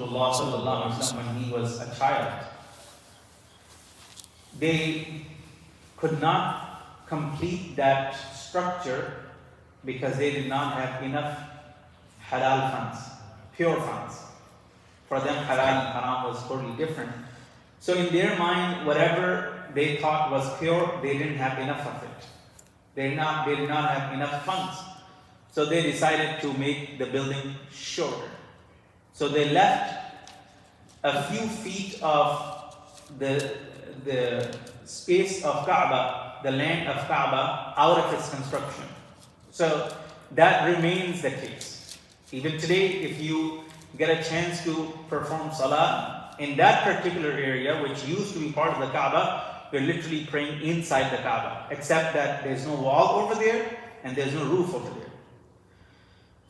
Rasulullah sallallahu alaihi wasallam when he was a child. They could not complete that structure because they did not have enough halal funds, pure funds. For them, halal and haram was totally different. So in their mind, whatever they thought was pure, they didn't have enough of it. They did not have enough funds. So they decided to make the building shorter. So they left a few feet of the space of Kaaba, the land of Kaaba, out of its construction. So that remains the case. Even today, if you get a chance to perform salah in that particular area, which used to be part of the Kaaba, we're literally praying inside the Kaaba, except that there's no wall over there and there's no roof over there.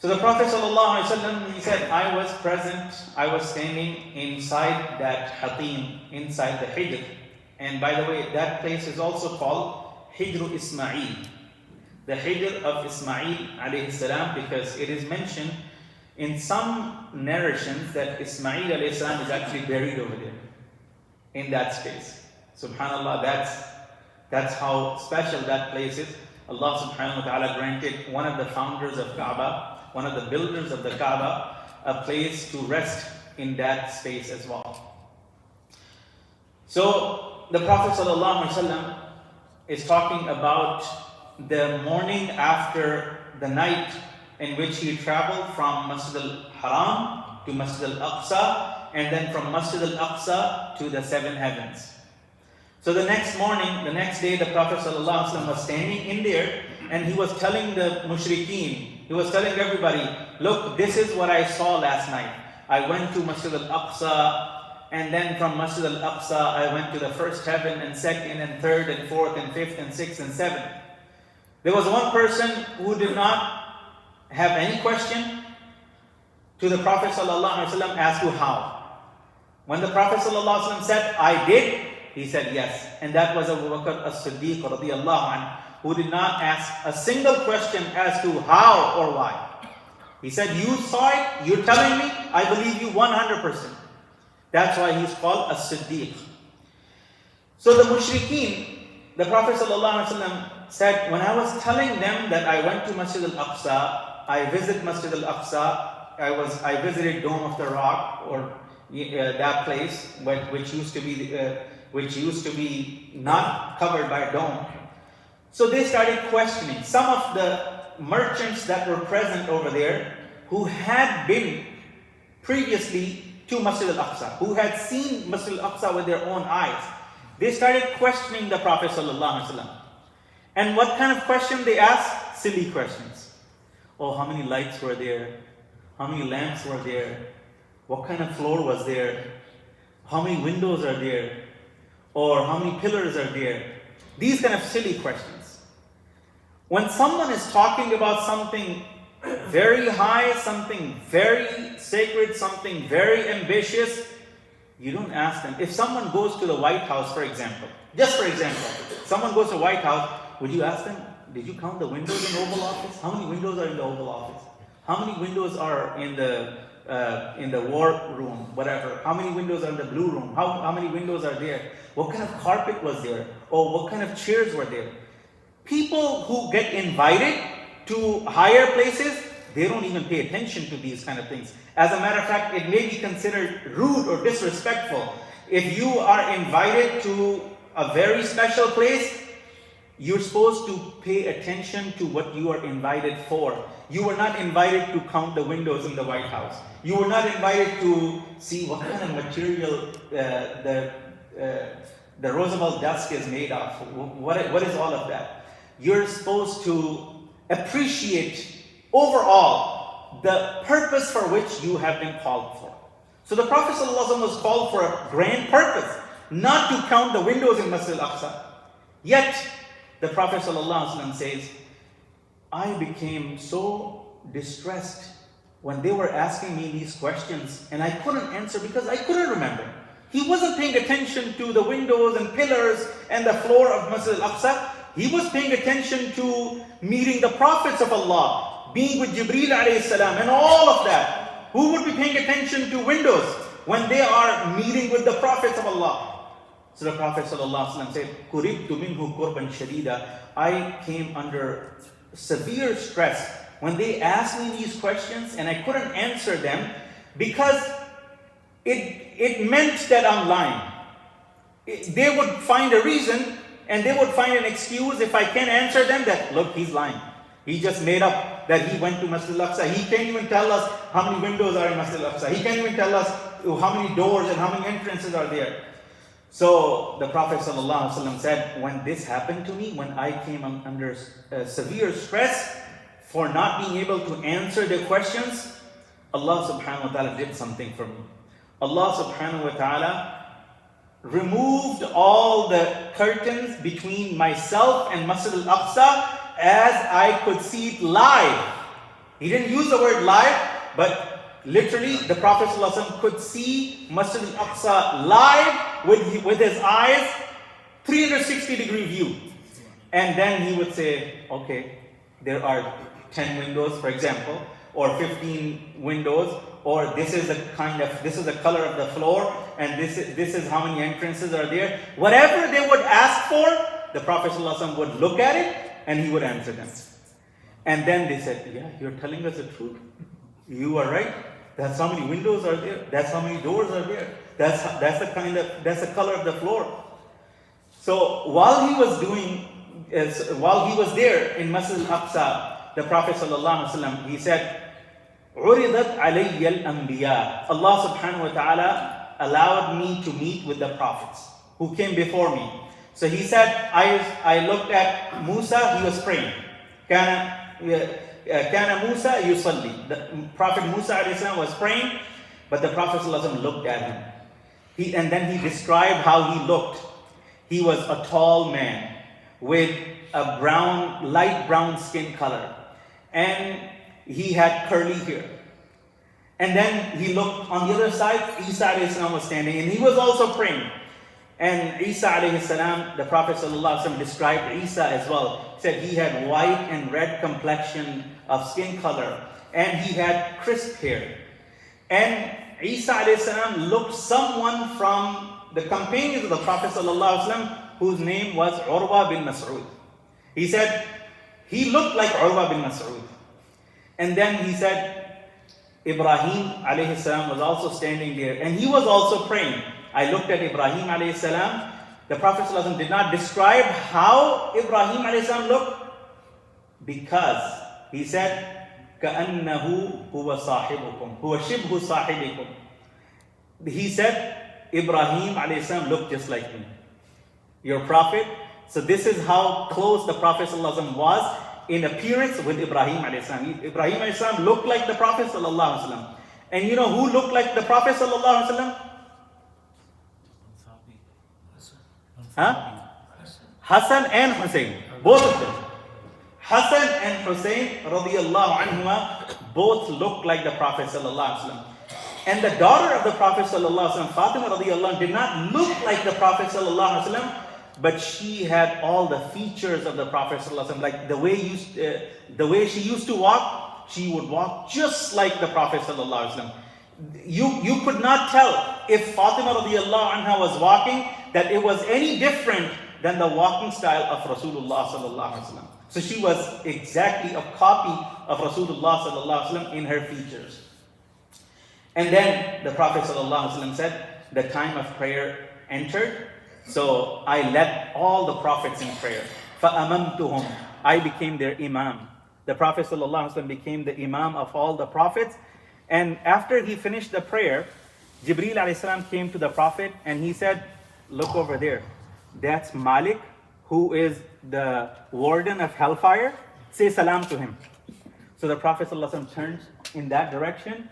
So the Prophet ﷺ, he said, I was present, I was standing inside that hatim, inside the hijr. And by the way, that place is also called Hijr Ismail. The hijr of Ismail alayhi salam, because it is mentioned in some narrations that Ismail alayhi salam is actually buried over there, in that space. Subhanallah, that's how special that place is. Allah subhanahu wa ta'ala granted one of the founders of Kaaba, one of the builders of the Kaaba, a place to rest in that space as well. So the Prophet sallallahu alaihi wasallam is talking about the morning after the night in which he traveled from Masjid al-Haram to Masjid al-Aqsa, and then from Masjid al-Aqsa to the seven heavens. So the next morning, the next day, the Prophet ﷺ was standing in there and he was telling the mushrikeen, he was telling everybody, look, this is what I saw last night. I went to Masjid al-Aqsa, and then from Masjid al-Aqsa, I went to the first heaven and second and third and fourth and fifth and sixth and seventh. There was one person who did not have any question to the Prophet ﷺ as to how. When the Prophet ﷺ said, I did, he said yes. And that was Abu Bakr as-Siddiq radiyallahu anhu, who did not ask a single question as to how or why. He said, you saw it, you're telling me, I believe you 100%. That's why he's called as-Siddiq. So the mushrikeen, the Prophet ﷺ said, when I was telling them that I went to Masjid al-Aqsa, I visited Masjid al-Aqsa, I visited Dome of the Rock, or that place which used to be not covered by a dome. So they started questioning. Some of the merchants that were present over there, who had been previously to Masjid al-Aqsa, who had seen Masjid al-Aqsa with their own eyes, they started questioning the Prophet ﷺ. And what kind of question they asked? Silly questions. Oh, how many lights were there? How many lamps were there? What kind of floor was there? How many windows are there? Or how many pillars are there? These kind of silly questions. When someone is talking about something very high, something very sacred, something very ambitious, you don't ask them. If someone goes to the White House, for example, someone goes to the White House, would you ask them, did you count the windows in the Oval Office? How many windows are in the Oval Office? How many windows are in the war room, whatever? How many windows are in the blue room? How many windows are there? What kind of carpet was there? Or what kind of chairs were there? People who get invited to higher places, they don't even pay attention to these kind of things. As a matter of fact, it may be considered rude or disrespectful. If you are invited to a very special place, you're supposed to pay attention to what you are invited for. You were not invited to count the windows in the White House. You were not invited to see what kind of material the Roosevelt desk is made of. What is all of that? You're supposed to appreciate overall the purpose for which you have been called for. So the Prophet ﷺ was called for a grand purpose, not to count the windows in Masjid al-Aqsa. Yet, the Prophet ﷺ says, I became so distressed when they were asking me these questions and I couldn't answer because I couldn't remember. He wasn't paying attention to the windows and pillars and the floor of Masjid al-Aqsa. He was paying attention to meeting the prophets of Allah, being with Jibreel alayhi salam and all of that. Who would be paying attention to windows? when they are meeting with the prophets of Allah. So the Prophet ﷺ said, "Kuribtu minhu kurban shadida." I came under severe stress when they asked me these questions and I couldn't answer them because it meant that I'm lying. They would find a reason and they would find an excuse if I can't answer them that, look, he's lying. He just made up that he went to Masjid al-Aqsa. He can't even tell us how many windows are in Masjid al-Aqsa. He can't even tell us how many doors and how many entrances are there. So the Prophet ﷺ said, when this happened to me, when I came under severe stress for not being able to answer the questions, Allah subhanahu wa ta'ala did something for me. Allah subhanahu wa ta'ala removed all the curtains between myself and Masjid al-Aqsa as I could see it live. He didn't use the word live, but literally the Prophet ﷺ could see Masjid al-Aqsa live with his eyes, 360-degree view. And then he would say, okay, there are 10 windows, for example, or 15 windows, or this is the color of the floor, and this is how many entrances are there. Whatever they would ask for, the Prophet ﷺ would look at it and he would answer them. And then they said, yeah, you're telling us the truth. You are right. That's how many windows are there. That's how many doors are there. That's the color of the floor. So while he was there in Masjid al-Aqsa, the Prophet ﷺ, he said, عُرِضَتْ عَلَيَّ الْأَنْبِيَاءِ. Allah subhanahu wa ta'ala allowed me to meet with the prophets who came before me. So he said, I looked at Musa, he was praying. كَانَ Musa yusalli. The Prophet Musa ﷺ was praying, but the Prophet ﷺ looked at him. And then he described how he looked. He was a tall man with a light brown skin color. And he had curly hair. And then he looked on the other side, Isa ﷺ was standing, and he was also praying. And Isa ﷺ, the Prophet ﷺ described Isa as well. He said he had white and red complexion of skin color, and he had crisp hair. And Isa ﷺ looked someone from the companions of the Prophet ﷺ, whose name was Urwa bin Mas'ud. He said he looked like Urwa bin Mas'ud. And then he said Ibrahim alayhi salam was also standing there, and he was also praying. I looked at Ibrahim alayhi salam. The Prophet ﷺ did not describe how Ibrahim alayhi salam looked, because he said, كَأَنَّهُ هُوَ صَاحِبُكُمْ هُوَ شِبْهُ صَاحِبِكُمْ. He said, Ibrahim alayhi salam looked just like me, your prophet. So this is how close the Prophet ﷺ was in appearance with Ibrahim alayhi salam. Ibrahim alayhi salam looked like the Prophet ﷺ. And you know who looked like the Prophet ﷺ? Hassan and Hussein, both of them. Hassan and Hussein radiyallahu anhuma both looked like the Prophet sallallahu alaihi wasallam. And the daughter of the Prophet sallallahu alaihi wasallam, Fatima radiyallahu anha, did not look like the Prophet sallallahu alaihi wasallam, but she had all the features of the Prophet sallallahu alaihi wasallam. Like the way she used to walk, she would walk just like the Prophet sallallahu alaihi wasallam. You could not tell if Fatima radiyallahu anha was walking that it was any different than the walking style of Rasulullah sallallahu alaihi wasallam. So she was exactly a copy of Rasulullah sallallahu alaihi wasallam in her features. And then the Prophet sallallahu alaihi wasallam said, the time of prayer entered. So I led all the prophets in prayer. فَأَمَمْتُهُمْ. I became their imam. The Prophet sallallahu alaihi wasallam became the imam of all the prophets. And after he finished the prayer, Jibreel alayhi salam came to the Prophet and he said, look over there. That's Malik, who is the warden of hellfire. Say salam to him. So the Prophet ﷺ turned in that direction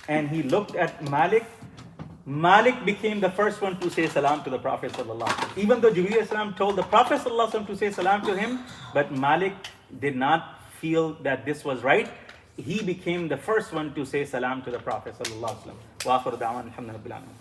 and he looked at Malik. Malik became the first one to say salam to the Prophet ﷺ. Even though Jibreel alayhi salam told the Prophet ﷺ to say salam to him, but Malik did not feel that this was right. He became the first one to say salam to the Prophet ﷺ. Wa akhiru da'wan alhamdulillah rabbil alamin.